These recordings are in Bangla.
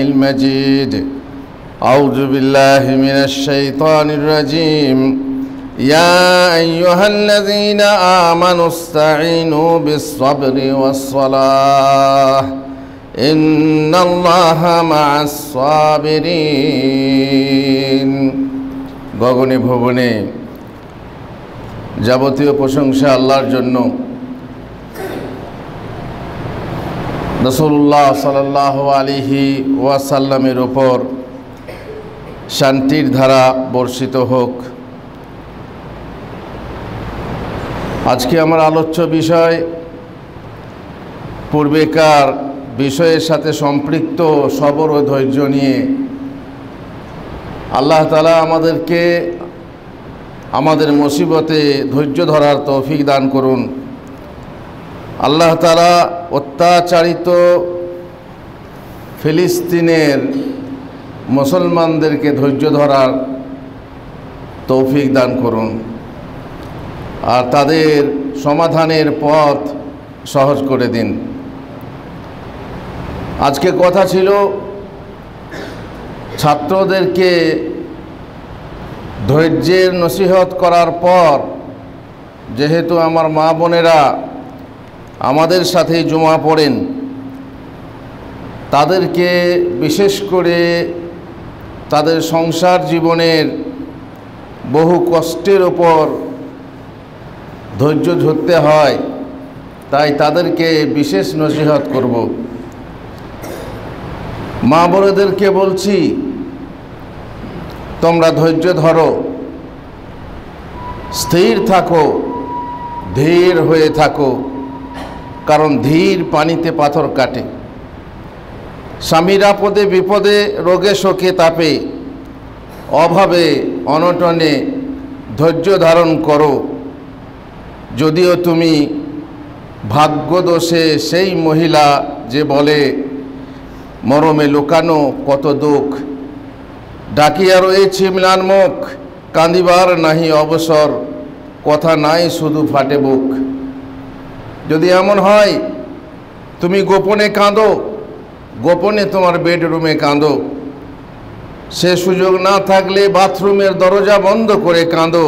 المجيد أعوذ بالله من الشيطان الرجيم يا أيها الذين آمنوا استعينوا بالصبر والصلاة إن الله مع الصابرين গগনে ভুবনে যাবতীয় প্রশংসা আল্লাহর জন্য। রাসূলুল্লাহ সাল্লাল্লাহু আলাইহি ওয়াসাল্লামের উপর শান্তির ধারা বর্ষিত হোক। আজকে আমার আলোচ্য বিষয় পূর্বেকার বিষয়ের সাথে সম্পৃক্ত সবর ও ধৈর্য নিয়ে। আল্লাহ তাআলা আমাদেরকে আমাদের মুসিবতে ধৈর্য ধরার তৌফিক দান করুন। আল্লাহ তাআলা অত্যাচারিত ফিলিস্তিনের মুসলমানদেরকে ধৈর্য ধরার তৌফিক দান করুন আর তাদের সমাধানের পথ সহজ করে দিন। আজকে কথা ছিল ছাত্রদেরকে ধৈর্যের নসিহত করার পর, যেহেতু আমার মা বোনেরা আমাদের সাথেই জুমা পড়েন, তাদেরকে বিশেষ করে তাদের সংসার জীবনের বহু কষ্টের ওপর ধৈর্য ধরতে হয়, তাই তাদেরকে বিশেষ নসিহত করব। মা বোনেদেরকে বলছি, তোমরা ধৈর্য ধরো, স্থির থাকো, ধীর হয়ে থাকো, কারণ ধীর পানিতে পাথর কাটে। স্বামীর আপদে বিপদে রোগে শোকে তাপে অভাবে অনটনে ধৈর্য ধারণ করো, যদিও তুমি ভাগ্যদোষে সেই মহিলা যে বলে মরমে লুকানো কত দুঃখ, ডাকিয়া রয়েছে ম্লান মুখ, কাঁদিবার নাহি অবসর, কথা নাই শুধু ফাটে বুক। যদি এমন হয় তুমি গোপনে কাঁদো, গোপনে তোমার বেডরুমে কাঁদো, সে সুযোগ না থাকলে বাথরুমের দরজা বন্ধ করে কাঁদো,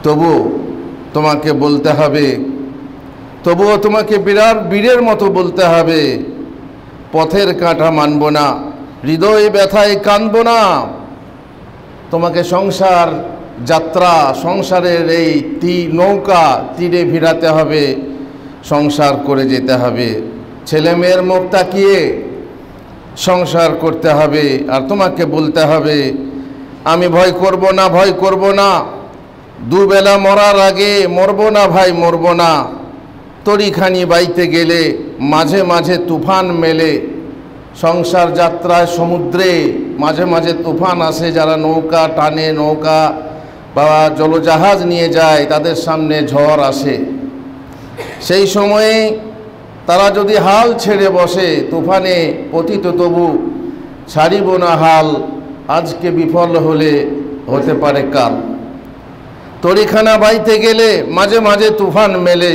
তবুও তোমাকে বলতে হবে, তবুও তোমাকে বিরাট বীরের মতো বলতে হবে, পথের কাঁটা মানব না, হৃদয় ব্যথায় কাঁদব না। তোমাকে সংসার যাত্রা, সংসারের এই নৌকা তীরে ভিড়াতে হবে, সংসার করে যেতে হবে, ছেলে মেয়ের মুখ তাকিয়ে সংসার করতে হবে। আর তোমাকে বলতে হবে, আমি ভয় করব না, ভয় করব না, দুবেলা মরার আগে মরব না ভাই, মরব না। তরিখানি বাইতে গেলে মাঝে মাঝে তুফান মেলে, সংসার যাত্রায় সমুদ্রে মাঝে মাঝে তুফান আসে। যারা নৌকা টানে, নৌকা বা জলজাহাজ নিয়ে যায়, তাদের সামনে ঝড় আসে। সেই সময়ে তারা যদি হাল ছেড়ে বসে, তুফানে পতিত তবু ছাড়িব না হাল, আজকে বিফল হলে হতে পারে কাল। তরিখানা বাইতে গেলে মাঝে মাঝে তুফান মেলে,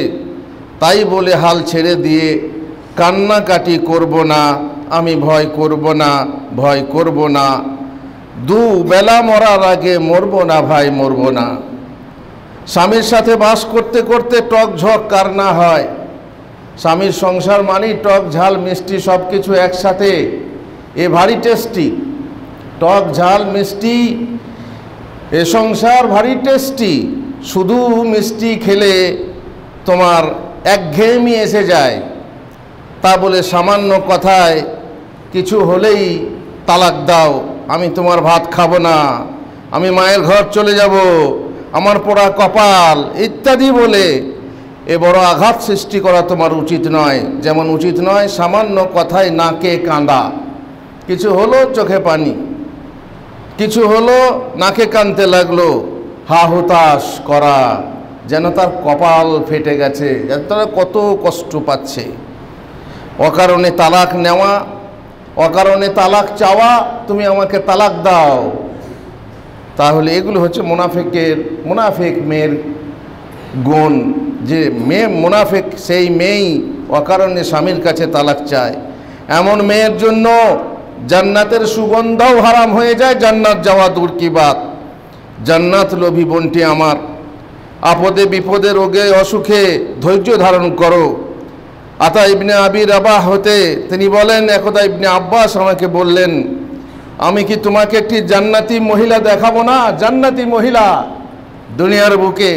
তাই বলে হাল ছেড়ে দিয়ে কান্নাকাটি করব না, আমি ভয় করব না, ভয় করব না, দুবেলা মরার আগে মরব না ভাই, মরব না। স্বামীর সাথে বাস করতে করতে টক ঝক কার না হয়। স্বামীর সংসার মানেই টক ঝাল মিষ্টি সব কিছু একসাথে, এ ভারী টেস্টি। টক ঝাল মিষ্টি, এ সংসার ভারী টেস্টি। শুধু মিষ্টি খেলে তোমার একঘেয়েমি এসে যায়, তা বলে সামান্য কথায় কিছু হলেই তালাক দাও, আমি তোমার ভাত খাবো না, আমি মায়ের ঘর চলে যাব, আমার পোড়া কপাল ইত্যাদি বলে এ বড় আঘাত সৃষ্টি করা তোমার উচিত নয়। যেমন উচিত নয় সামান্য কথায় নাকে কাঁদা, কিছু হলো চোখে পানি, কিছু হলো নাকে কানতে লাগলো, হা হুতাশ করা, যেন তার কপাল ফেটে গেছে, যেন তারা কত কষ্ট পাচ্ছে। অকারণে তালাক নেওয়া, অকারণে তালাক চাওয়া, তুমি আমাকে তালাক দাও, তাহলে এগুলো হচ্ছে মুনাফিক মেয়ের গুণ। যে মেয়ে মুনাফিক, সেই মেয়েই অকারণে স্বামীর কাছে তালাক চায়। এমন মেয়ের জন্য জান্নাতের সুগন্ধও হারাম হয়ে যায়, জান্নাত যাওয়া দূর কি বাত। জান্নাত লোভী বোনটি আমার, আপদে বিপদে রোগে অসুখে ধৈর্য ধারণ করো। আতা ইবনে আবি রাবাহ হতে তিনি বলেন, একদা ইবনে আব্বাস আমাকে বললেন, আমি কি তোমাকে একটি জান্নাতি মহিলা দেখাবো না? জান্নাতি মহিলা দুনিয়ার বুকে।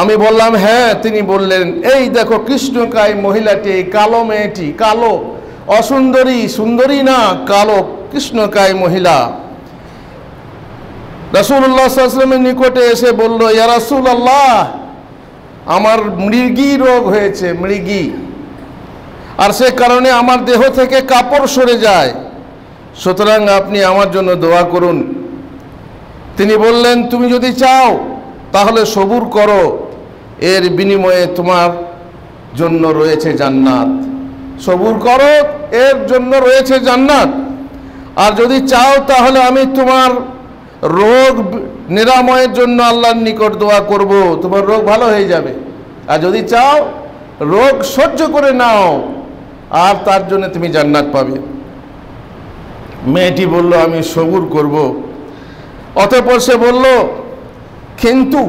আমি বললাম হ্যাঁ। তিনি বললেন, এই দেখো কৃষ্ণকায় মহিলাটি, কালো মেয়েটি, কালো, অসুন্দরী, সুন্দরী না, কালো কৃষ্ণকায় মহিলা। রাসূলুল্লাহ সাল্লাল্লাহু আলাইহি ওয়াসাল্লামের নিকটে এসে বলল, ইয়া রাসূলুল্লাহ, আমার মৃগী রোগ হয়েছে, মৃগী, আর সে কারণে আমার দেহ থেকে কাপড় সরে যায়, সুতরাং আপনি আমার জন্য দোয়া করুন। তিনি বললেন, তুমি যদি চাও তাহলে সবুর করো, এর বিনিময়ে তোমার জন্য রয়েছে জান্নাত। সবুর করো, এর জন্য রয়েছে জান্নাত। আর যদি চাও তাহলে আমি তোমার রোগ নিরাময়ের জন্য আল্লাহর নিকট দোয়া করব, তোমার রোগ ভালো হয়ে যাবে। আর যদি চাও রোগ সহ্য করে নাও, আর তার জন্য তুমি জান্নাত পাবে। মেয়েটি বলল, আমি সবুর করব। অতঃপর সে বলল, কিন্তু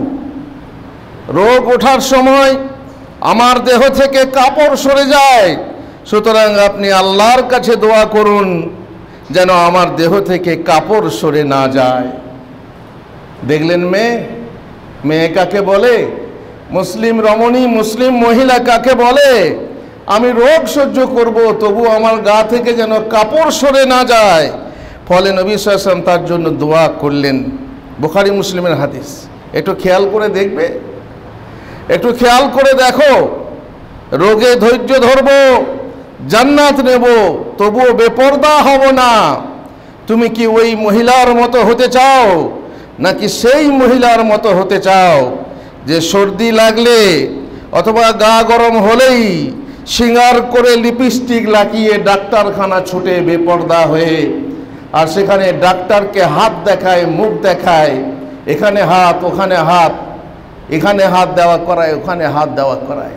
রোগ ওঠার সময় আমার দেহ থেকে কাপড় সরে যায়, সুতরাং আপনি আল্লাহর কাছে দোয়া করুন যেন আমার দেহ থেকে কাপড় সরে না যায়। দেখলেন মেয়ে কাকে বলে? মুসলিম রমণী, মুসলিম মহিলা কাকে বলে? আমি রোগ সহ্য করব, তবু আমার গা থেকে যেন কাপড় সরে না যায়। ফলে নবী সাল্লাল্লাহু আলাইহি ওয়াসাল্লাম তার জন্য দোয়া করলেন। বুখারী মুসলিমের হাদিস। একটু খেয়াল করে দেখবে, একটু খেয়াল করে দেখো। রোগে ধৈর্য ধরব, জান্নাত নেব, তবুও বেপরদা হব না। তুমি কি ওই মহিলার মতো হতে চাও, নাকি সেই মহিলার মতো হতে চাও যে সর্দি লাগলে অথবা গা গরম হলেই সিঙ্গার করে লিপস্টিক লাগিয়ে ডাক্তারখানা ছুটে বেপরদা হয়ে, আর সেখানে ডাক্তারকে হাত দেখায়, মুখ দেখায়, এখানে হাত, ওখানে হাত, এখানে হাত দেওয়া করায়, ওখানে হাত দেওয়া করায়?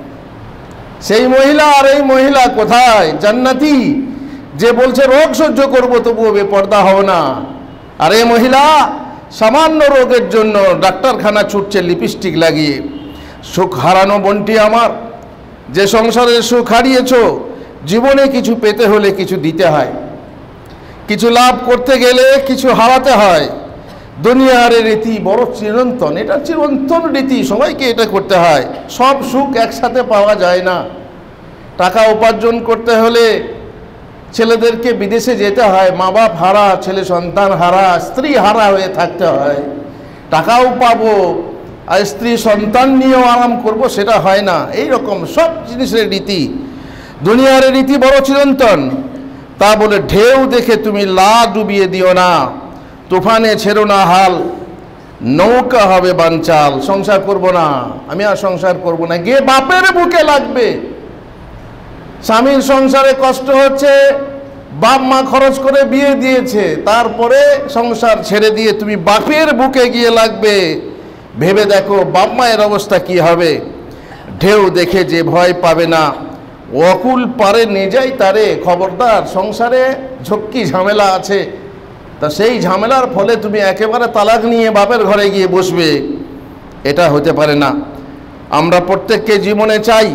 সেই মহিলা আর এই মহিলা কোথায়? জান্নাতি, যে বলছে রোগ সহ্য করবো তবুও বেপরদা হব না। আর এই মহিলা সামান্য রোগের জন্য ডাক্তারখানা ছুটছে লিপস্টিক লাগিয়ে। সুখ হারানো বোনটি আমার, যে সংসারের সুখ হারিয়েছ, জীবনে কিছু পেতে হলে কিছু দিতে হয়, কিছু লাভ করতে গেলে কিছু হারাতে হয়। দুনিয়ার রীতি বড় চিরন্তন, এটা চিরন্তন রীতি, সবাইকে এটা করতে হয়। সব সুখ একসাথে পাওয়া যায় না। টাকা উপার্জন করতে হলে ছেলেদেরকে বিদেশে যেতে হয়, মা বাপ হারা, ছেলে সন্তান হারা, স্ত্রী হারা হয়ে থাকতে হয়। টাকাও পাবো আর স্ত্রী সন্তান নিয়েও আরাম করব, সেটা হয় না। এই রকম সব জিনিসের রীতি, দুনিয়ার রীতি বড় চিরন্তন। তা বলে ঢেউ দেখে তুমি লা ডুবিয়ে দিও না, তুফানে ছেড়ো না হাল, নৌকা হবে বানচাল। সংসার করব না, আমি আর সংসার করব না, গিয়ে বাপের বুকে লাগবে। স্বামীর সংসারে কষ্ট হচ্ছে, বাপ মা খরচ করে বিয়ে দিয়েছে, তারপরে সংসার ছেড়ে দিয়ে তুমি বাপের বুকে গিয়ে লাগবে। ভেবে দেখো বাপ মায়ের অবস্থা কি হবে। ঢেউ দেখে যে ভয় পাবে না, অকুল পারে নিয়ে যাই তারে। খবরদার, সংসারে ঝক্কি ঝামেলা আছে, তা সেই ঝামেলার ফলে তুমি একেবারে তালাক নিয়ে বাপের ঘরে গিয়ে বসবে, এটা হতে পারে না। আমরা প্রত্যেককে জীবনে চাই,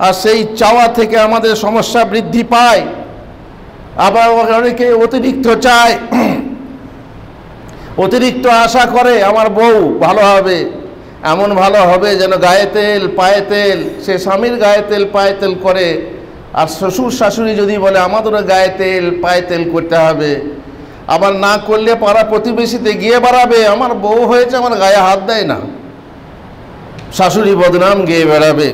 আর সেই চাওয়া থেকে আমাদের সমস্যা বৃদ্ধি পায়। আবার অনেকে অতিরিক্ত চায়, অতিরিক্ত আশা করে আমার বউ ভালো হবে, এমন ভালো হবে যেন গায়ে তেল পায়ে তেল। সে স্বামীর গায়ে তেল পায়ে তেল করে, আর শ্বশুর শাশুড়ি যদি বলে আমাদেরও গায়ে তেল পায়ে তেল করতে হবে, আবার না করলে পাড়া প্রতিবেশীতে গিয়ে বেড়াবে আমার বউ হয়েছে, আমার গায়ে হাত দেয় না, শাশুড়ি বদনাম গিয়ে বেড়াবে।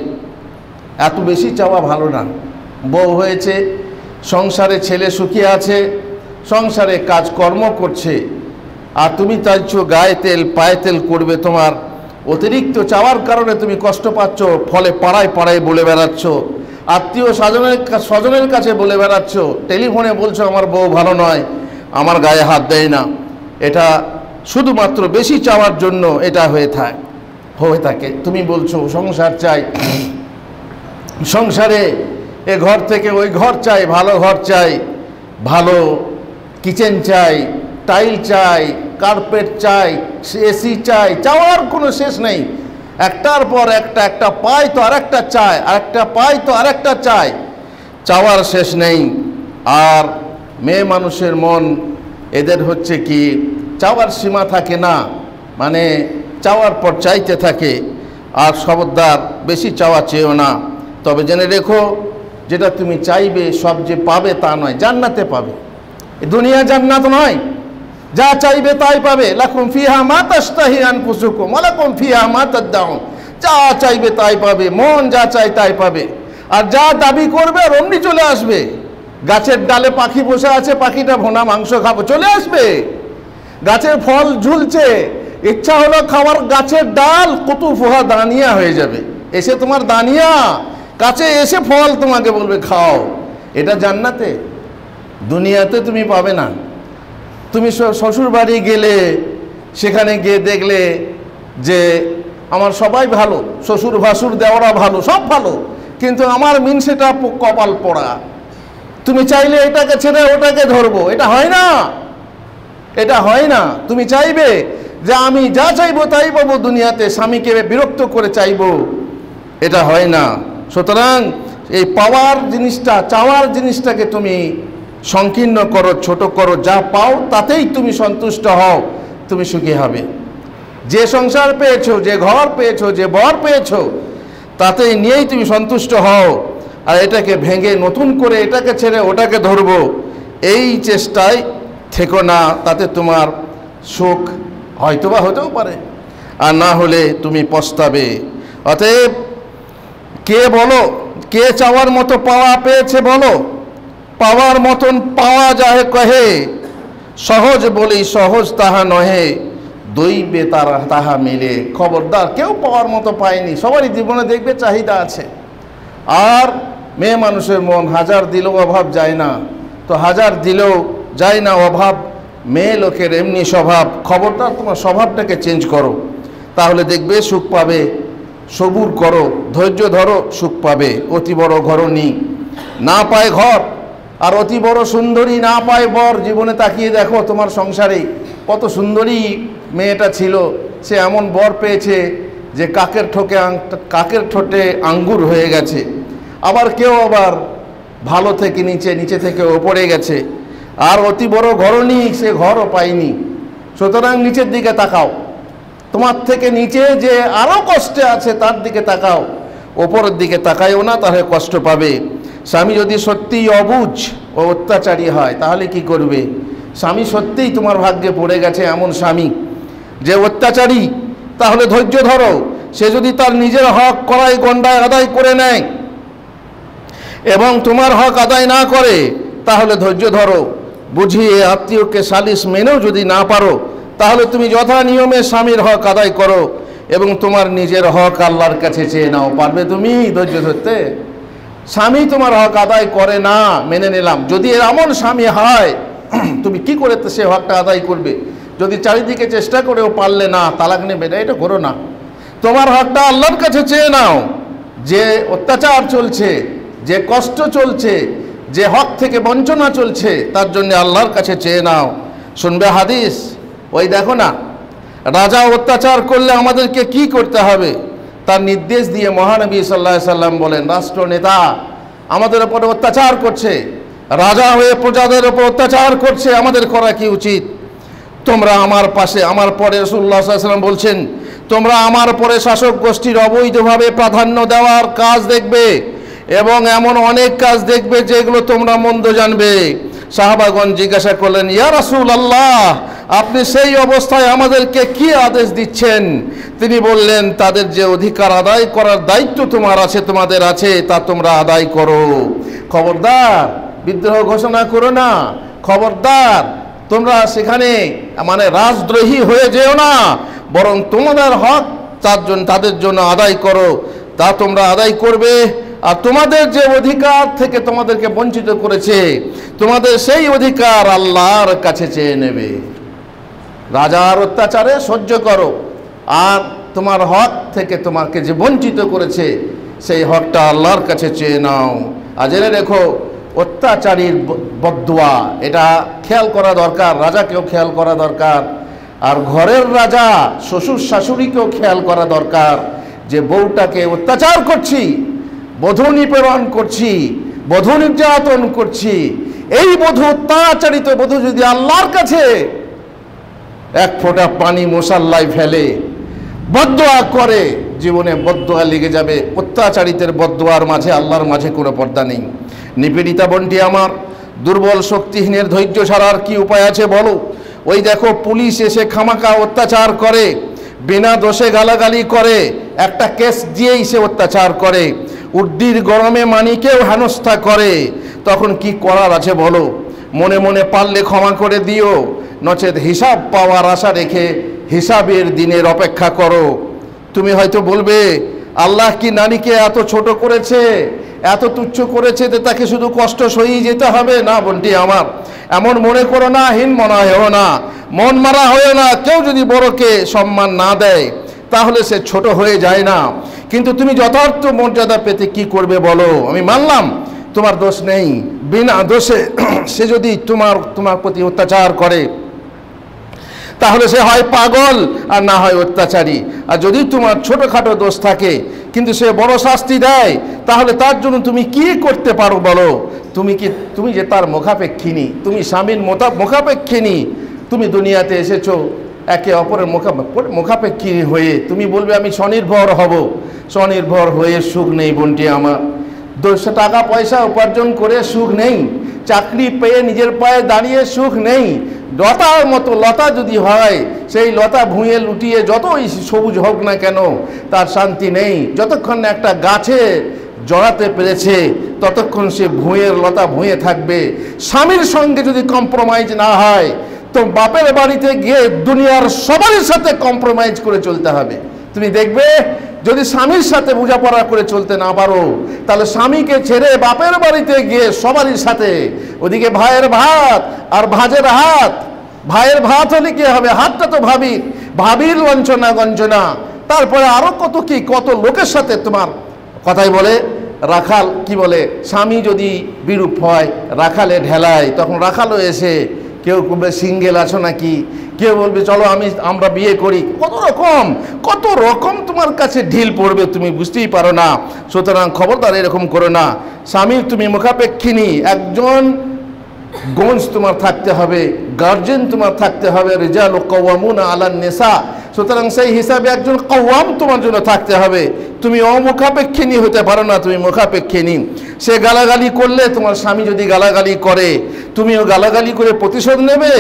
এত বেশি চাওয়া ভালো না। বউ হয়েছে, সংসারে ছেলে সুখী আছে, সংসারে কাজকর্ম করছে, আর তুমি চাইছো গায়ে তেল পায়ে তেল করবে। তোমার অতিরিক্ত চাওয়ার কারণে তুমি কষ্ট পাচ্ছ, ফলে পাড়ায় পাড়ায় বলে বেড়াচ্ছ, আত্মীয় স্বজনের কাছে বলে বেড়াচ্ছ, টেলিফোনে বলছো আমার বউ ভালো নয়, আমার গায়ে হাত দেয় না। এটা শুধুমাত্র বেশি চাওয়ার জন্য এটা হয়ে থাকে। তুমি বলছো সংসার চাই, সংসারে এ ঘর থেকে ওই ঘর চাই, ভালো ঘর চাই, ভালো কিচেন চাই, টাইল চাই, কার্পেট চাই, এসি চাই, চাওয়ার কোনো শেষ নেই। একটার পর একটা, একটা পাই তো আরেকটা চাই, আরেকটা পাই তো আরেকটা চাই, চাওয়ার শেষ নেই। আর মেয়ে মানুষের মন, এদের হচ্ছে কি চাওয়ার সীমা থাকে না, মানে চাওয়ার পর চাইতে থাকে। আর খবরদার বেশি চাওয়া চেয়েও না। তবে জেনে রেখো, যেটা তুমি চাইবে সব যে পাবে তা নয়, জান্নাতে পাবে। দুনিয়া জান্নাত নয়, যা চাইবে তাই পাবে। লাকুম ফিহা মা তাশতাহি আনফুসুকুম ওয়া লাকুম ফিহা মা তাদউন, যা চাইবে তাই পাবে, মন যা চাই তাই পাবে। আর যা দাবি করবে আর অমনি চলে আসবে। গাছের ডালে পাখি বসে আছে, পাখিটা ভোনা মাংস খাবো, চলে আসবে। গাছের ফল ঝুলছে, ইচ্ছা হলো খাওয়ার, গাছের ডাল কুতুফুহা দানিয়া হয়ে যাবে, এসে তোমার দানিয়া কাছে এসে ফল তোমাকে বলবে খাও। এটা জান্নাতে, দুনিয়াতে তুমি পাবে না। তুমি শ্বশুর বাড়ি গেলে, সেখানে গিয়ে দেখলে যে আমার সবাই ভালো, শ্বশুর ভাসুর দেওয়ারা ভালো, সব ভালো, কিন্তু আমার মিনসেটা কপাল পড়া। তুমি চাইলে এটাকে ছেড়ে ওটাকে ধরবো, এটা হয় না, এটা হয় না। তুমি চাইবে যে আমি যা চাইবো তাই পাবো দুনিয়াতে, স্বামীকে বিরক্ত করে চাইবো, এটা হয় না। সুতরাং এই পাওয়ার জিনিসটা, চাওয়ার জিনিসটাকে তুমি সংকীর্ণ করো, ছোট করো। যা পাও তাতেই তুমি সন্তুষ্ট হও, তুমি সুখী হবে। যে সংসার পেয়েছো, যে ঘর পেয়েছো, যে বর পেয়েছো, তাতেই নিয়েই তুমি সন্তুষ্ট হও। আর এটাকে ভেঙে নতুন করে এটাকে ছেড়ে ওটাকে ধরবো, এই চেষ্টায় থেকো না। তাতে তোমার সুখ হয়তোবা হতেও পারে, আর না হলে তুমি পস্তাবে। অতএব কে বলো, কে চাওয়ার মতো পাওয়া পেয়েছে বলো? পাওয়ার মতন পাওয়া যাহে কহে, সহজ বলি সহজ তাহা নহে, দৈবে তারা তাহা মিলে। খবরদার, কেউ পাওয়ার মতো পায়নি। সবারই জীবনে দেখবে চাহিদা আছে। আর মেয়ে মানুষের মন হাজার দিলেও অভাব যায় না, তো হাজার দিলেও যায় না অভাব। মেয়ে লোকের এমনি স্বভাব। খবরদার, তোমার স্বভাবটাকে চেঞ্জ করো, তাহলে দেখবে সুখ পাবে। সবুর করো, ধৈর্য ধরো, সুখ পাবে। অতি বড় ঘরণী না পায় ঘর, আর অতি বড় সুন্দরী না পায় বর। জীবনে তাকিয়ে দেখো, তোমার সংসারে কত সুন্দরী মেয়েটা ছিল, সে এমন বর পেয়েছে যে কাকের ঠোঁটে আঙ্গুর হয়ে গেছে। আবার কেউ আবার ভালো থেকে নিচে, নিচে থেকে ওপরে গেছে। আর অতি বড় ঘরণী, সে ঘরও পায়নি। সুতরাং নিচের দিকে তাকাও, তোমার থেকে নিচে যে আরও কষ্টে আছে তার দিকে তাকাও, ওপরের দিকে তাকায়ও না, তাহলে কষ্ট পাবে। স্বামী যদি সত্যিই অবুঝ ও অত্যাচারী হয়, তাহলে কি করবে? স্বামী সত্যিই তোমার ভাগ্যে পড়ে গেছে এমন স্বামী যে অত্যাচারী, তাহলে ধৈর্য ধরো। সে যদি তার নিজের হক কড়াই গন্ডায় আদায় করে নেয় এবং তোমার হক আদায় না করে, তাহলে ধৈর্য ধরো। বুঝিয়ে আত্মীয়কে সালিশ মেনেও যদি না পারো, তাহলে তুমি যথা নিয়মে স্বামীর হক আদায় করো এবং তোমার নিজের হক আল্লাহর কাছে চেয়ে নাও। পারবে তুমি ধৈর্য ধরতে? স্বামী তোমার হক আদায় করে না, মেনে নিলাম। যদি এমন স্বামী হয়, তুমি কি করে সে হকটা আদায় করবে? যদি চারিদিকে চেষ্টা করেও পারলে না, তালাক নেবে না, এটা করো না। তোমার হকটা আল্লাহর কাছে চেয়ে নাও। যে অত্যাচার চলছে, যে কষ্ট চলছে, যে হক থেকে বঞ্চনা চলছে, তার জন্য আল্লাহর কাছে চেয়ে নাও। শুনবে হাদিস, ওই দেখো না, রাজা অত্যাচার করলে আমাদেরকে কি করতে হবে তার নির্দেশ দিয়ে মহানবী সাল্লাল্লাহু আলাইহি সাল্লাম বলেন, রাষ্ট্রনেতা আমাদের উপরে অত্যাচার করছে, রাজা হয়ে প্রজাদের উপর অত্যাচার করছে, আমাদের করা কি উচিত? তোমরা আমার পাশে, আমার পরে রাসূলুল্লাহ সাল্লাল্লাহু আলাইহি ওয়াসাল্লাম বলছেন, তোমরা আমার পরে শাসক গোষ্ঠীর অবৈধভাবে প্রাধান্য দেওয়ার কাজ দেখবে এবং এমন অনেক কাজ দেখবে যেগুলো তোমরা মন্দ জানবে। সাহাবাগণ জিজ্ঞাসা করলেন, ইয়া রাসূলুল্লাহ, আপনি সেই অবস্থায় আমাদেরকে কি আদেশ দিচ্ছেন? তিনি বললেন, তাদের যে অধিকার আদায় করার দায়িত্ব তোমার আছে, তোমাদের আছে, তা তোমরা আদায় করো। খবরদার বিদ্রোহ ঘোষণা করো না, খবরদার তোমরা সেখানে মানে রাজদ্রোহী হয়ে যেও না, বরং তোমাদের হক তাদের জন্য আদায় করো, তা তোমরা আদায় করবে। আর তোমাদের যে অধিকার থেকে তোমাদেরকে বঞ্চিত করেছে, তোমাদের সেই অধিকার আল্লাহর কাছে চেয়ে নেবে। রাজার অত্যাচারে সহ্য করো, আর তোমার হক থেকে তোমাকে যে বঞ্চিত করেছে, সেই হকটা আল্লাহর কাছে চেয়ে নাও। আর জেনে রেখো অত্যাচারীর বদদুয়া, এটা খেয়াল করা দরকার, রাজাকেও খেয়াল করা দরকার, আর ঘরের রাজা শ্বশুর শাশুড়িকেও খেয়াল করা দরকার যে বউটাকে অত্যাচার করছি, বধূ নিপীড়ন করছি, বধূ নির্যাতন করছি, এই বধূ অত্যাচারিত বধূ যদি আল্লাহর কাছে এক ফোঁটা পানি মুসাল্লায় ফেলে বদদুয়া করে, জীবনে বদদুয়া লেগে যাবে। অত্যাচারিতের বদদুয়ার মাঝে আল্লাহর মাঝে কোনো পর্দা নেই। নিপীড়িতা বোনটি আমার, দুর্বল শক্তিহীনের ধৈর্য ছাড়ার কি উপায় আছে বলো? ওই দেখো পুলিশ এসে খামাকা অত্যাচার করে, বিনা দোষে গালাগালি করে, একটা কেস দিয়েই সে অত্যাচার করে, উর্দির গরমে মানিকেও হেনস্থা করে, তখন কি করার আছে বলো? মনে মনে পারলে ক্ষমা করে দিও, নচেত হিসাব পাওয়ার আশা রেখে হিসাবের দিনের অপেক্ষা করো। তুমি হয়তো বলবে, আল্লাহ কি নারীকে এত ছোট করেছে, এত তুচ্ছ করেছে যে তাকে শুধু কষ্ট সহিয়ে যেতে হবে? না বোনটি আমার, এমন মনে করো না, হীন মনা হয়েও না, মন মারা হয়েও না। কেউ যদি বড়কে সম্মান না দেয় তাহলে সে ছোট হয়ে যায় না। কিন্তু তুমি যথার্থ মর্যাদা পেতে কি করবে বলো? আমি মানলাম তোমার দোষ নেই, বিনা দোষে সে যদি তোমার প্রতি অত্যাচার করে তাহলে সে হয় পাগল আর না হয় অত্যাচারী। আর যদি তোমার ছোটোখাটো দোষ থাকে কিন্তু সে বড় শাস্তি দেয়, তাহলে তার জন্য তুমি কি করতে পারো বলো? তুমি যে তার মুখাপেক্ষিনী, তুমি স্বামীর মুখাপেক্ষিনী, তুমি দুনিয়াতে এসেছো একে অপরের মুখাপেক্ষিনী হয়ে। তুমি বলবে আমি স্বনির্ভর হব, স্বনির্ভর হয়ে সুখ নেই বোনটি আমার। 200 টাকা পয়সা উপার্জন করে সুখ নেই, চাকরি পেয়ে নিজের পায়ে দাঁড়িয়ে সুখ নেই। লতার মতো লতা যদি হয়, সেই লতা ভুঁয়ে লুটিয়ে যতই সবুজ হোক না কেন তার শান্তি নেই। যতক্ষণ না একটা গাছে জড়াতে পেরেছে ততক্ষণ সে ভুঁয়ের লতা ভুঁয়ে থাকবে। স্বামীর সঙ্গে যদি কম্প্রোমাইজ না হয় তো বাপের বাড়িতে গিয়ে দুনিয়ার সবার সাথে কম্প্রোমাইজ করে চলতে হবে। তুমি দেখবে যদি স্বামীর সাথে বোঝাপড়া করে চলতে না পারো তাহলে স্বামীকে ছেড়ে বাপের বাড়িতে গিয়ে সবারই সাথে, ওদিকে ভাইয়ের ভাত আর ভাজের হাত। ভাইয়ের ভাত হলে কি হবে? হাতটা তো ভাবির লঞ্চনা গঞ্জনা, তারপরে আরো কত লোকের সাথে তোমার কথাই বলে। রাখাল কি বলে, স্বামী যদি বিরূপ হয় রাখালে ঢেলায়, তখন রাখালও এসে কেউ বলবে সিঙ্গেল আছো নাকি, কেউ বলবে চলো আমরা বিয়ে করি। কত রকম তোমার কাছে ঢিল পড়বে, তুমি বুঝতেই পারো না। সুতরাং খবরদার এরকম করো না। স্বামীর তুমি মুখাপেক্ষিনী, একজন গঞ্জ তোমার থাকতে হবে, গার্জেন তোমার থাকতে হবে। রিজাল কাওয়ামুনা আলান নিসা, সুতরাং সেই হিসাবে একজন কাওয়াম তোমার জন্য থাকতে হবে। তুমি অমুখাপেক্ষিনী হতে পারো না, তুমি মুখাপেক্ষিনী। সে গালাগালি করলে, তোমার স্বামী যদি গালাগালি করে তুমিও গালাগালি করে প্রতিশোধ নেবে।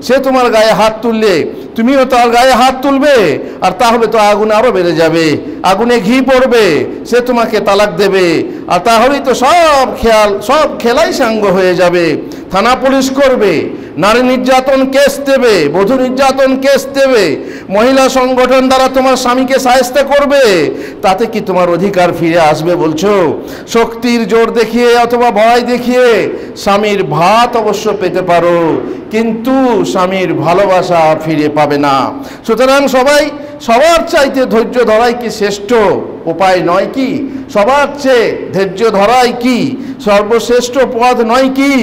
সে তোমার গায়ে হাত তুললে তুমিও তার গায়ে হাত তুলবে, আর তাহলে তো আগুন আরো বেড়ে যাবে, আগুনে ঘি পড়বে, সে তোমাকে তালাক দেবে, আর তাহলেই তো সব খেলাই সাঙ্গ হয়ে যাবে। থানা পুলিশ করবে, নারী নির্যাতন কেস দেবে, বধূ নির্যাতন কেস দেবে, মহিলা সংগঠন দ্বারা তোমার স্বামীকে শায়েস্তা করবে। তাতে কি তোমার অধিকার ফিরে আসবে বলছো? শক্তির জোর দেখিয়ে অথবা ভয় দেখিয়ে স্বামীর ভাত অবশ্য পেতে পারো, কিন্তু স্বামীর ভালোবাসা ফিরে পাবে না। সুতরাং সবার চাইতে ধৈর্য ধরাই কি শ্রেষ্ঠ উপায় নয় কি? সবার চেয়ে ধৈর্য ধরাই কি সর্বশ্রেষ্ঠ পথ নয় কি?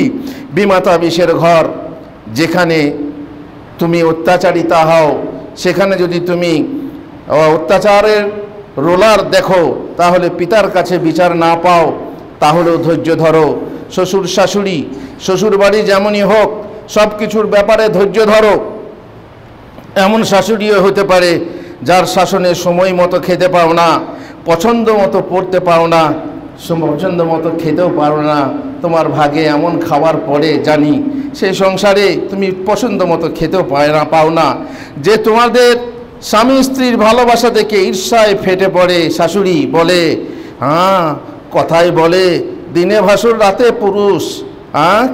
বিমাতা বিষের ঘর, যেখানে তুমি অত্যাচারিতা হও, সেখানে যদি তুমি অত্যাচারের রোলার দেখো, তাহলে পিতার কাছে বিচার না পাও, তাহলেও ধৈর্য ধরো। শ্বশুর বাড়ি যেমনই হোক সব কিছুর ব্যাপারে ধৈর্য ধরো। এমন শাশুড়িও হতে পারে যার শাসনে সময় মতো খেতে পাও না, পছন্দ মতো পড়তে পাও না, পছন্দ মতো খেতেও পারো না। তোমার ভাগে এমন খাবার পড়ে জানি, সেই সংসারে তুমি পছন্দ মতো খেতেও পাও না। যে তোমাদের স্বামী স্ত্রীর ভালোবাসা দেখে ঈর্ষায় ফেটে পড়ে। শাশুড়ি বলে, কথাই বলে দিনে ভাসুর রাতে পুরুষ,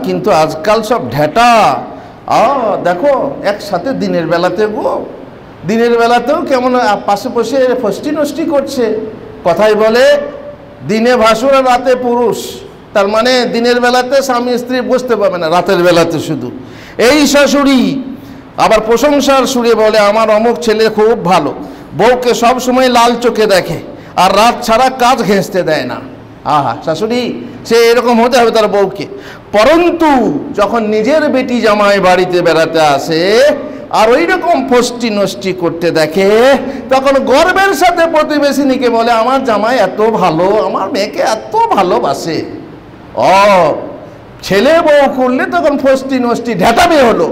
কিন্তু আজকাল সব ঢেটা। দেখো একসাথে দিনের বেলাতেও কেমন পাশে বসে ফষ্টি নষ্টি করছে। কথাই বলে দিনে ভাসুর আর রাতে পুরুষ, তার মানে দিনের বেলাতে স্বামী স্ত্রী বুঝতে পাবে না, রাতের বেলাতে শুধু। এই শাশুড়ি আবার প্রশংসার সুরে বলে, আমার অমুক ছেলে খুব ভালো, বউকে সব সময় লাল চোখে দেখে আর রাত ছাড়া কাজ ঘেঁচতে দেয় না। আহা, শাশুড়ি সে এরকম হতে হবে তার বউকে। পরন্তু যখন নিজের বেটি জামাই বাড়িতে বেড়াতে আসে আর ওই রকম ফষ্টি নষ্টি করতে দেখে, তখন গর্বের সাথে প্রতিবেশিনীকে বলে, আমার জামাই এত ভালো, আমার মেয়েকে এত ভালোবাসে। ও ছেলে বউ করলে তখন ফষ্টি নষ্টি ঢেটাবে হলো,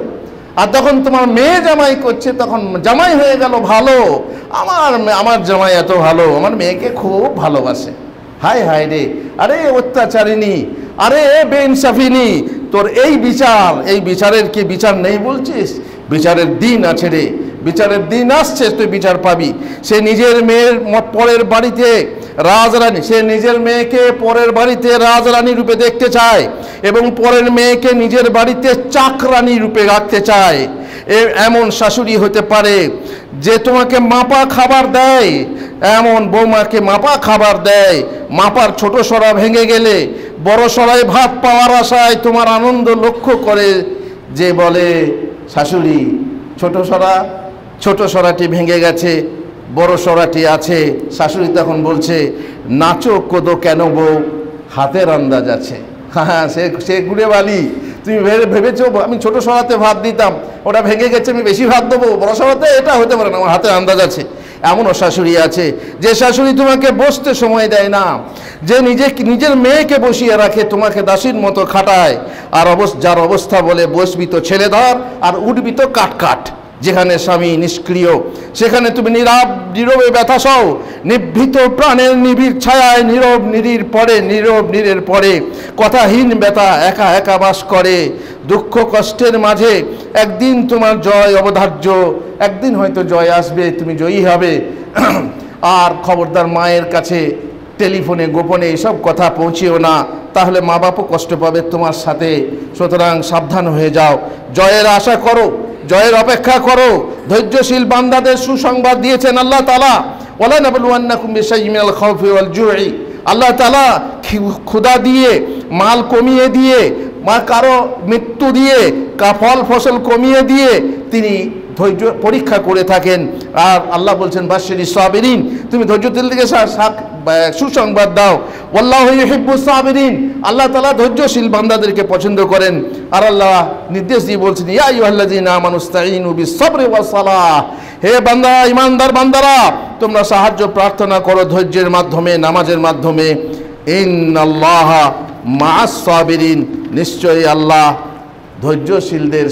আর তখন তোমার মেয়ে জামাই করছে তখন জামাই হয়ে গেল ভালো। আমার জামাই এত ভালো, আমার মেয়েকে খুব ভালোবাসে। হায় হায় রে, আরে অত্যাচারিনী, আরে বেইনসাফিনী, তোর এই বিচারের কি বিচার নেই বলছিস? বিচারের দিন আছে রে, বিচারের দিন আসছে, তুই বিচার পাবি। সে নিজের মেয়ের পরের বাড়িতে রাজরানী, সে নিজের মেয়েকে পরের বাড়িতে রাজরানী রূপে দেখতে চায় এবং পরের মেয়েকে নিজের বাড়িতে চাকরানী রূপে রাখতে চায়। এমন শাশুড়ি হতে পারে যে তোমাকে মাপা খাবার দেয়, এমন বৌমাকে মাপা খাবার দেয়, মাপার ছোট সরা ভেঙে গেলে বড় সরায় ভাত পাওয়ার আশায় তোমার আনন্দ লক্ষ্য করে যে বলে, শাশুড়ি ছোট সরাটি ভেঙে গেছে, বড় সরাটি আছে। শাশুড়ি তখন বলছে, নাচো কোদো কেন বউ, হাতের আন্দাজ আছে। হ্যাঁ, সে গুড়ে বালি, তুমি ভেবেছো আমি ছোট সরাতে ভাত দিতাম, ওটা ভেঙে গেছে, আমি বেশি ভাত দেবো, বড় সরাতে এটা হতে পারে না, আমার হাতের আন্দাজ আছে। এমনও শাশুড়ি আছে যে শাশুড়ি তোমাকে বসতে সময় দেয় না, যে নিজের মেয়েকে বসিয়ে রাখে, তোমাকে দাসীর মতো খাটায়, আর যার অবস্থা বলে বসবি তো ছেলে ধর আর উঠবি তো কাট। যেখানে স্বামী নিষ্ক্রিয় সেখানে তুমি নীরবে ব্যথা সও, নিভৃত প্রাণের নিবিড় ছায়ায় নীরব নীরের পরে কথাহীন ব্যথা একা একা বাস করে। দুঃখ কষ্টের মাঝে একদিন তোমার জয় অবধার্য, একদিন হয়তো জয় আসবে, তুমি জয়ী হবে। আর খবরদার মায়ের কাছে টেলিফোনে গোপনে এসব কথা পৌঁছেও না, তাহলে মা বাপও কষ্ট পাবে তোমার সাথে। সুতরাং সাবধান হয়ে যাও, জয়ের আশা করো, জয়ের অপেক্ষা করো। ধৈর্যশীল বান্দাদের সুসংবাদ দিয়েছেন আল্লাহ তাআলা, ওয়ালা নাবলুওয়ান্নাকুম বিশাইইন মিনাল খাউফি ওয়াল জুই। আল্লাহ তাআলা ক্ষুধা দিয়ে, মাল কমিয়ে দিয়ে, কারো মৃত্যু দিয়ে, ফল ফসল কমিয়ে দিয়ে তিনি ধৈর্য পরীক্ষা করে থাকেন। আর আল্লাহ বলছেন বাশশিরি সাবিরিন, তুমি ধৈর্যশীল থেকে সুসংবাদ দাও। ওয়াল্লাহু ইউহিব্বুস সাবিরিন, আল্লাহ তাআলা ধৈর্যশীল বান্দাদেরকে পছন্দ করেন। আর আল্লাহ নির্দেশ দিয়ে বলছেন, ইয়া আইয়ুহাল্লাযীনা আমানুস্তাঈনু বিস-সাবরি ওয়াস-সালাহ, হে বান্দা, ইমানদার বান্দারা, তোমরা সাহায্য প্রার্থনা করো ধৈর্যের মাধ্যমে, নামাজের মাধ্যমে। ইন্নাল্লাহা মা'আস-সাবিরিন, নিশ্চয়ই আল্লাহ ধৈর্যশীলদের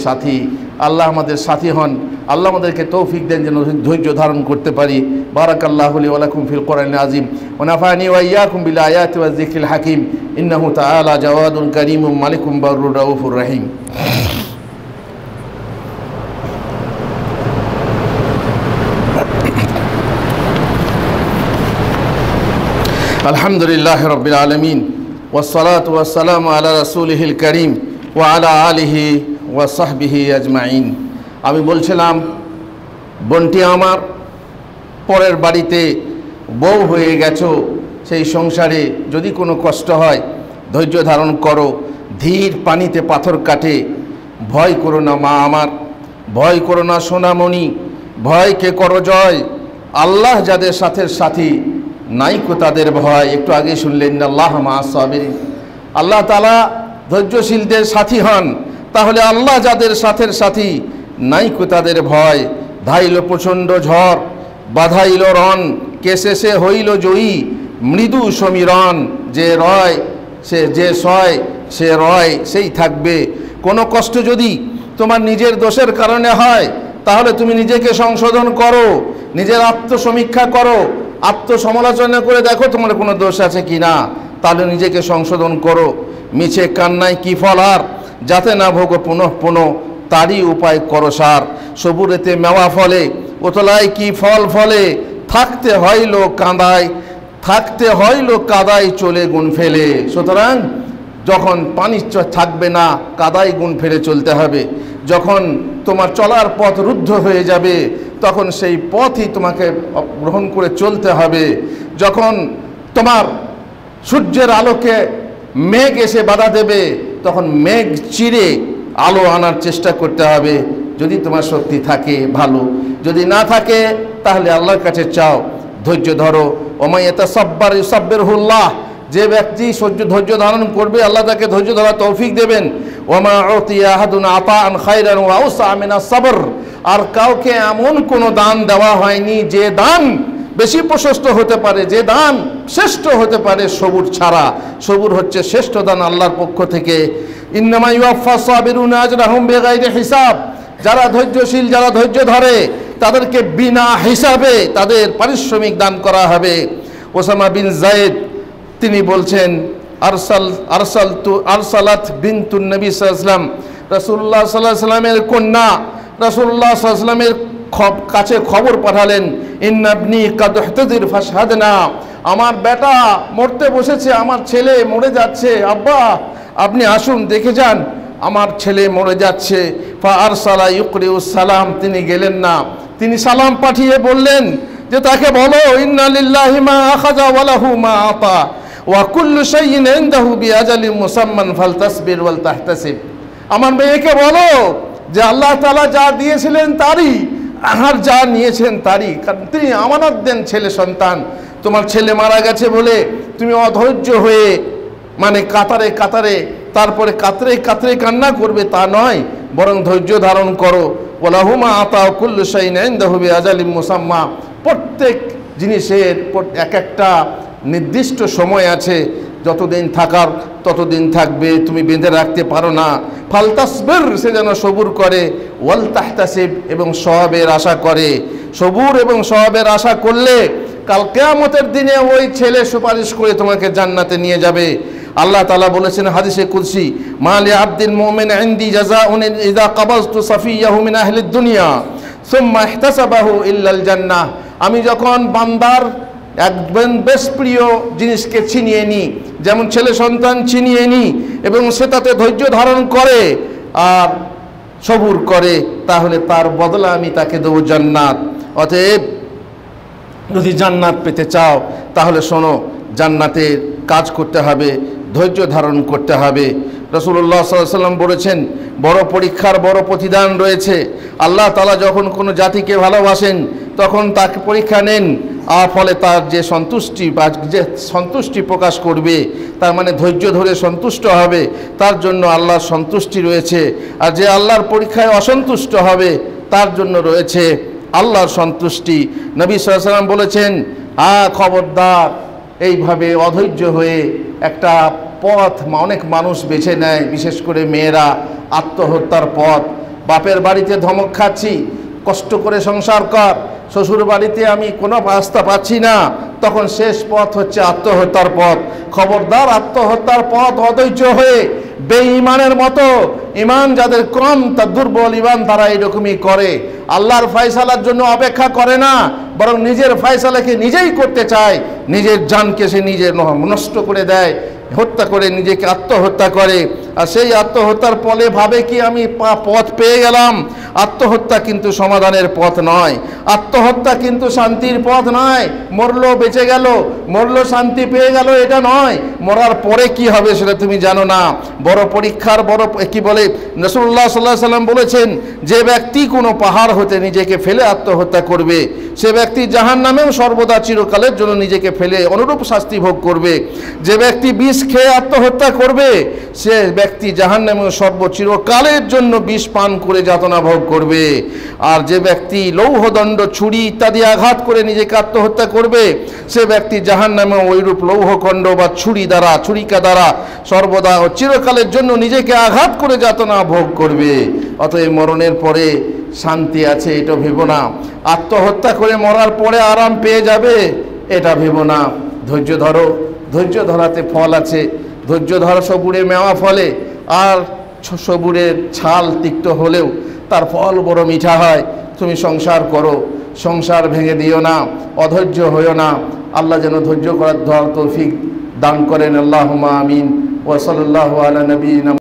সাথী। আল্লাহ আমাদের সাথী হন। আল্লাহ আমাদেরকে তৌফিক দেন যেন ধৈর্য ধারণ করতে পারি। বারাকাল্লাহু লি ওয়া লাকুম ফিল কোরআনিল আযীম ওয়া নাফানি ওয়া ইয়্যাকুম বিল আয়াতি ওয়াজ যিকরিল হাকীম। ইন্নাহু তাআলা জাওয়াদুন কারীমুম মালিকুম বাররুর রাউফুর রহিম। আলহামদুলিল্লাহি রাব্বিল আলামিন ওয়াস সালাতু ওয়াস সালামু আলা রাসূলিহিল কারীম ওয়া আলা আলিহি ওয়া সাহবিহি আজমাইন। আমি বলছিলাম, বোনটি আমার, পরের বাড়িতে বউ হয়ে গেছো, সেই সংসারে যদি কোনো কষ্ট হয় ধৈর্য ধারণ করো। ধীর পানিতে পাথর কাটে। ভয় করো না মা আমার, ভয় করো না সোনামণি, ভয়কে করো জয়। আল্লাহ যাদের সাথী নাইকো তাদের ভয়। একটু আগে শুনলেন, আল্লাহ মা'আস সাবিরিন, আল্লাহ তাআলা ধৈর্যশীলদের সাথী হন। তাহলে আল্লাহ যাদের সাথী নাইকো তাদের ভয়। ধাইল প্রচণ্ড ঝড়, বাধাইল রণ, কেশেষে হইল জয়ী, মৃদু সমীরণ। যে রয় যে সয়, সে রয় সেই থাকবে। কোনো কষ্ট যদি তোমার নিজের দোষের কারণে হয়, তাহলে তুমি নিজেকে সংশোধন করো, নিজের আত্মসমীক্ষা করো, আত্মসমালোচনা করে দেখো তোমার কোনো দোষ আছে কি না। তাহলে নিজেকে সংশোধন করো। মিছে কান্নায় কি ফল আর, যাতে না ভোগো পুনঃ তারই উপায় করো সার। সবুরেতে মেওয়া ফলে, ওতলায় কি ফল ফলে, থাকতে হইল কাদায় চলে গুণ ফেলে। সুতরাং যখন পানি থাকবে না, কাদায় গুণ ফেলে চলতে হবে। যখন তোমার চলার পথ রুদ্ধ হয়ে যাবে, তখন সেই পথই তোমাকে গ্রহণ করে চলতে হবে। যখন তোমার সূর্যের আলোকে মেঘ এসে বাধা দেবে, তখন মেঘ চিরে আলো আনার চেষ্টা করতে হবে। যদি তোমার শক্তি থাকে ভালো, যদি না থাকে তাহলে আল্লাহর কাছে চাও, ধৈর্য ধরো। ওমাই ইয়াতাসাব্বার ইউসাব্বিরহুল্লাহ, যে ব্যক্তি ধৈর্য ধারণ করবে আল্লাহ তাকে ধৈর্য ধরার তৌফিক দেবেন। ওমা উতিয়া আহাদুন আতাআন খায়রান ওয়া আওসা মিনাস সাবর, আর কাউকে এমন কোনো দান দেওয়া হয়নি যে দান বেশি প্রশস্ত হতে পারে, যে দান শ্রেষ্ঠ হতে পারে সবুর ছাড়া। সবুর হচ্ছে শ্রেষ্ঠ দান আল্লাহর পক্ষ থেকে। ইন্নামা ইউওয়াফফাস সাবিরুনা আজরাহুম বিগাইরি হিসাব, যারা ধৈর্যশীল, যারা ধৈর্য ধরে তাদেরকে বিনা হিসাবে তাদের পারিশ্রমিক দান করা হবে। ওসামা বিন যায়েদ তিনি বলছেন আরসালাত বিনতুন নবী সাল্লাল্লাহু আলাইহি ওয়াসাল্লাম, রাসূলুল্লাহ সাল্লাল্লাহু আলাইহি ওয়াসাল্লামের কন্যা রাসূলুল্লাহ সাল্লাল্লাহু আলাইহি ওয়াসাল্লামের কাছে খবর পাঠালেন, ইন্না ইবনি কাদ ইহতাদির ফাশহাদনা, আমার বেটা মরতে বসেছে, আমার ছেলে মরে যাচ্ছে, আব্বা আপনি আসুন দেখে যান, আমার ছেলে মরে যাচ্ছে। ফা আরসালা ইউকরিউস সালাম, তিনি গেলেন না, তিনি সালাম পাঠিয়ে বললেন যে তাকে বলো, ইন্না লিল্লাহি মা আখাযা ওয়া লাহু মা আতা ওয়া কুল্লু শাইইন ইনদাহু বিআজালিন মুসাম্মান ফালতাসবির ওয়াল তাহতাসিব। আমার মেয়েকে বলো যে আল্লাহ তাআলা যা দিয়েছিলেন তারই, আর যা নিয়েছেন তারই, কারণ তিনি আমানত দেন ছেলে সন্তান। তোমার ছেলে মারা গেছে বলে তুমি অধৈর্য হয়ে মানে কাতারে কাতারে তারপরে কাতরে কাতরে কান্না করবে তা নয়, বরং ধৈর্য ধারণ করো। ওয়ালাহু মা আতা ওয়া কুল্লু শাইইন ইনদাহু বিআজালিন মুসাম্মা, প্রত্যেক জিনিসের এক একটা নির্দিষ্ট সময় আছে, যতদিন থাকার ততদিন থাকবে, তুমি বেঁধে রাখতে পারো না। ফালতাসবির, সে যেন সবুর করে, ওয়াল তাহতাসিব, এবং সওয়াবের আশা করে। সবুর এবং সওয়াবের আশা করলে কাল কিয়ামতের দিনে ওই ছেলে সুপারিশ করে তোমাকে জান্নাতে নিয়ে যাবে। আল্লাহ তাআলা বলেছেন হাদিসে কুদসি, মা লি আবদিন মুমিন ইনদি জাযাউন ইযা কাবাজতু সাফিয়াহু মিন আহলিদ দুনিয়া সুম্মা ইহতাসাবাহু ইল্লাল জান্নাহ, আমি যখন বান্দার একজন বেশ প্রিয় জিনিসকে ছিনিয়ে নিই, যেমন ছেলে সন্তান ছিনিয়ে নিই, এবং সে তাতে ধৈর্য ধারণ করে আর সবুর করে, তাহলে তার বদলা আমি তাকে দেবো জান্নাত। অতএব যদি জান্নাত পেতে চাও তাহলে শোনো, জান্নাতের কাজ করতে হবে, ধৈর্য ধারণ করতে হবে। রাসূলুল্লাহ সাল্লাল্লাহু আলাইহি ওয়াসাল্লাম বলেছেন, বড় পরীক্ষার বড় প্রতিদান রয়েছে। আল্লাহ তাআলা যখন কোনো জাতিকে ভালোবাসেন তখন তাকে পরীক্ষা নেন, আর ফলে তার যে সন্তুষ্টি বা যে সন্তুষ্টি প্রকাশ করবে, তার মানে ধৈর্য ধরে সন্তুষ্ট হবে, তার জন্য আল্লাহর সন্তুষ্টি রয়েছে। আর যে আল্লাহর পরীক্ষায় অসন্তুষ্ট হবে তার জন্য রয়েছে আল্লাহর সন্তুষ্টি। নবী সাল্লাল্লাহু আলাইহি ওয়াসাল্লাম বলেছেন, খবরদার এইভাবে অধৈর্য হয়ে একটা পথ অনেক মানুষ বেছে নেয়, বিশেষ করে মেয়েরা, আত্মহত্যার পথ। বাপের বাড়িতে ধমক খাচ্ছি, কষ্ট করে সংসার কর, শ্বশুর বাড়িতে আমি কোনো রাস্তা পাচ্ছি না, তখন শেষ পথ হচ্ছে আত্মহত্যার পথ। খবরদার আত্মহত্যার পথ অধৈর্য হয়ে বেঈমানের মতো, ইমান যাদের কম, তা দুর্বল ইমান, তারা এরকমই করে। আল্লাহর ফয়সালার জন্য অপেক্ষা করে না, বরং নিজের ফয়সালাকে নিজেই করতে চায়, নিজের জানকে সে নিজে নষ্ট করে দেয়, হত্যা করে নিজেকে আত্মহত্যা করে। আর সেই আত্মহত্যার ফলে ভাবে কি আমি পথ পেয়ে গেলাম। আত্মহত্যা কিন্তু সমাধানের পথ নয়, আত্মহত্যা কিন্তু শান্তির পথ নয়। মরলো বেঁচে গেল, মরলো শান্তি পেয়ে গেল, এটা নয়। মরার পরে কি হবে সেটা তুমি জানো না। বড় পরীক্ষার বড় কি বলে, রাসূলুল্লাহ সাল্লাল্লাহু আলাইহি ওয়াসাল্লাম বলেছেন, যে ব্যক্তি কোনো পাহাড় হতে নিজেকে ফেলে আত্মহত্যা করবে সে ব্যক্তি জাহান্নামেও সর্বদা চিরকালের জন্য নিজেকে ফেলে অনুরূপ শাস্তি ভোগ করবে। যে ব্যক্তি বিষ খেয়ে আত্মহত্যা করবে সে ব্যক্তি জাহান্নামেও চিরকালের জন্য বিষ পান করে যাতনা ভোগ করবে। আর যে ব্যক্তি লৌহদণ্ড, ছুরি ইত্যাদি আঘাত করে নিজেকে আত্মহত্যা করবে সে ব্যক্তি জাহান্নামে ওইরূপ লৌহখণ্ড বা ছুরিকা দ্বারা সর্বদা ও চিরকালের জন্য নিজেকে আঘাত করে যাতনা ভোগ করবে। অতএব মরণের পরে শান্তি আছে এটা ভেবো না, আত্মহত্যা করে মরার পরে আরাম পেয়ে যাবে এটা ভেবো না। ধৈর্য ধরো, ধৈর্য ধরাতে ফল আছে। ধৈর্য ধরা সবুরে মেওয়া ফলে, আর সবুরের ছাল তিক্ত হলেও তার ফল বড় মিঠা হয়। তুমি সংসার করো, সংসার ভেঙে দিও না, অধৈর্য হইও না। আল্লাহ যেন ধৈর্য করার তৌফিক দান করেন। আল্লাহুম্মা আমিন। ওয়া সাল্লাল্লাহু আলা নবিয়িনা